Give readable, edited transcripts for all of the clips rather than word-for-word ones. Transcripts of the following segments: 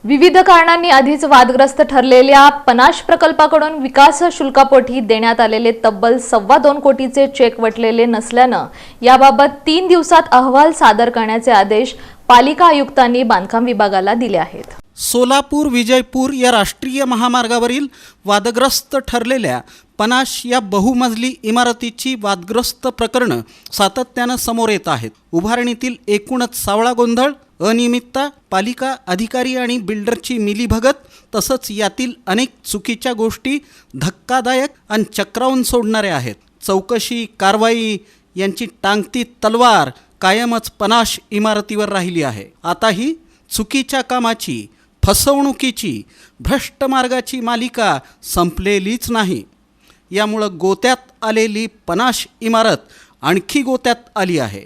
विविध कारणांनी आधीच वादग्रस्त ठरलेल्या पनाश प्रकल्पाकडून विकास शुल्कापोटी देण्यात आलेले तब्बल 2.25 कोटीचे चेक वटलेले नसल्यानं याबाबत 3 दिवसात अहवाल सादर करण्याचे आदेश पालिका आयुक्तांनी बांधकाम विभागाला दिले आहेत। सोलापूर विजयपूर या राष्ट्रीय महामार्गावरील वादग्रस्त ठरलेल्या पनाश या बहुमजली इमारतीची वादग्रस्त प्रकरणं सातत्यानं समोर येत आहेत। उभारणीतील एकूणच सावळा गोंधळ, अनियमितता, पालिका अधिकारी आणि बिल्डरची मिलीभगत तसंच यातील अनेक चुकीच्या गोष्टी धक्कादायक आणि चक्रावून सोडणाऱ्या आहेत। चौकशी कारवाई यांची टांगती तलवार कायमच पनाश इमारतीवर राहिली आहे। आता ही चुकीच्या कामाची, फसवणुकीची, भ्रष्ट मार्गाची मालिका संपलेलीच नाही। यामुळं गोत्यात आलेली पनाश इमारत आणखी गोत्यात आली आहे।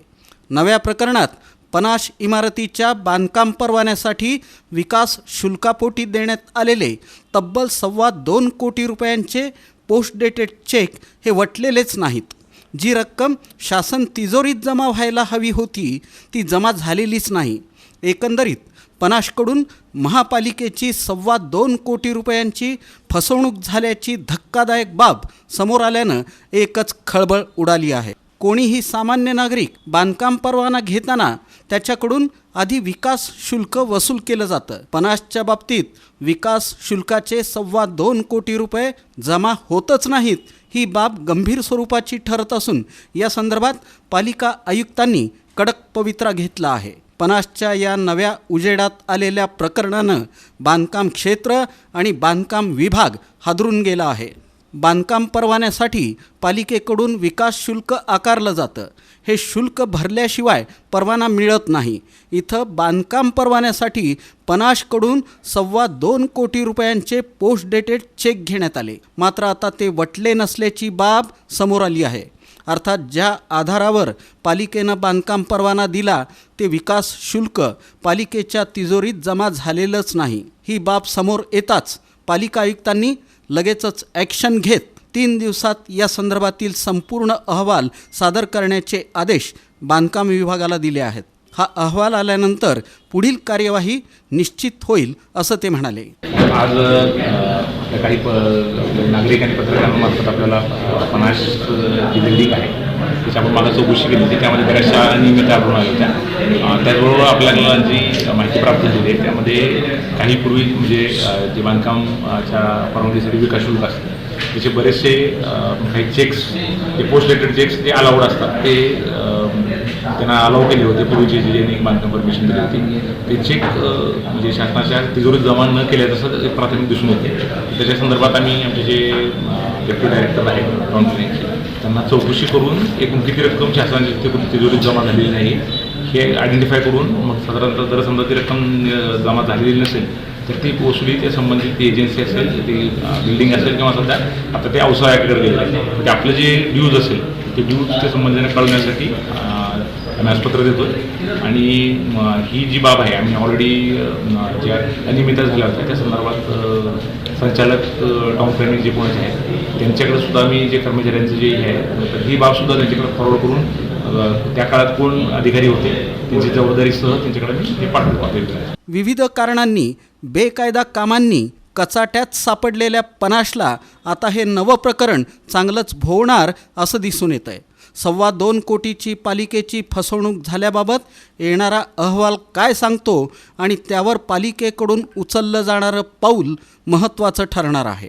नव्या प्रकरणात पनाश इमारतीच्या बांधकाम परवान्यासाठी विकास शुल्कापोटी देण्यात आलेले तब्बल 2.25 कोटी रुपयांचे पोस्ट डेटेड चेक हे वटलेलेच नाहीत। जी रक्कम शासन तिजोरीत जमा व्हायला हवी होती ती जमा झालेलीच नाही। एकंदरीत पनाशकडून महापालिकेची 2.25 कोटी रुपयांची फसवणूक झाल्याची धक्कादायक बाब समोर आल्यानं एकच खळबळ उडाली आहे। कोणीही सामान्य नागरिक बांधकाम परवाना घेताना त्याच्याकडून आधी विकास शुल्क वसूल केलं जातं। पनाशच्या बाबतीत विकास शुल्काचे 2.25 कोटी रुपये जमा होतच नाहीत। ही बाब गंभीर स्वरूपाची ठरत असून या संदर्भात पालिका आयुक्तांनी कडक पवित्रा घेतला आहे। पनाशच्या या नव्या उजेडात आलेल्या प्रकरणानं बांधकाम क्षेत्र आणि बांधकाम विभाग हादरून गेला आहे। बांधकाम परवान्यासाठी पालिकेकडून विकास शुल्क आकारलं जातं। हे शुल्क भरल्याशिवाय परवाना मिळत नाही। इथं बांधकाम परवान्यासाठी पनाशकडून 2.25 कोटी रुपयांचे पोस्ट डेटेड चेक घेण्यात आले, मात्र आता ते वटले नसल्याची बाब समोर आली आहे। अर्थात ज्या आधारावर पालिकेनं बांधकाम परवाना दिला ते विकास शुल्क पालिकेच्या तिजोरीत जमा झालेलंच नाही। ही बाब समोर येताच पालिका आयुक्तांनी लगेचच ॲक्शन घेत 3 दिवसात या संदर्भातील संपूर्ण अहवाल सादर करण्याचे आदेश बांधकाम विभागाला दिले आहेत। हा अहवाल आल्यानंतर पुढील कार्यवाही निश्चित होईल असं ते म्हणाले। आज काही नागरिक आणि पत्रकारांमार्फत आपल्याला पनाश जी बिल्डिंग आहे त्याची आपण मला चौकशी केली होती। त्यामध्ये बऱ्याचशा अनियमितता आढळून आल्या होत्या। त्याचबरोबर आपल्याला जी माहिती प्राप्त झाली आहे त्यामध्ये काही पूर्वी म्हणजे जे बांधकामच्या परवानगीसाठी विकास शुल्क असतं त्याचे बरेचसे काही चेक्स, जे पोस्ट डेटेड चेक्स जे अलाउड असतात ते त्यांना अलाउ केले होते। पूर्वीचे जे बांधकाम परमिशन दिली होती ते चेक म्हणजे शासनाच्या तिजोरीत जमा न केल्याचं प्राथमिक दिसून येते। त्याच्या संदर्भात आम्ही आमचे जे डेप्युटी डायरेक्टर आहेत काउन्सिलिंगचे त्यांना चौकशी करून एकूण किती रक्कम शासनाच्या तिजोरीत जमा झालेली नाही हे आयडेंटिफाय करून मग साधारणतः जर समजा ती रक्कम जमा झालेली नसेल तर ती वसुली त्या संबंधित ती एजन्सी असेल, ती बिल्डिंग असेल किंवा सध्या आता ते औसा ॲक्टकडे गेलेलं आहे म्हणजे आपलं जे ड्यूज असेल ते ड्यूज त्या संबंधाने कळवण्यासाठी आम्ही आसपत्र देतो आणि ही जी बाब आहे आम्ही ऑलरेडी ज्या अनियमितता झाल्या होत्या त्या संदर्भात संचालक टाउन प्लॅनिंग जे कोणाचे आहेत त्यांच्याकडे सुद्धा आम्ही जे कर्मचाऱ्यांचं जे आहे तर ही बाबसुद्धा त्यांच्याकडे फॉरवर्ड करून त्या काळात कोण अधिकारी होते त्यांची जबाबदारीसह त्यांच्याकडे मी हे पाठवतो। विविध कारणांनी बेकायदा कामांनी कचाट्यात सापडलेल्या पनाशला आता हे नवं प्रकरण चांगलंच भोवणार असं दिसून येत आहे। 2.25 कोटीची पालिकेची फसवणूक झाल्याबाबत येणारा अहवाल काय सांगतो आणि त्यावर पालिकेकडून उचललं जाणारं पाऊल महत्त्वाचं ठरणार आहे।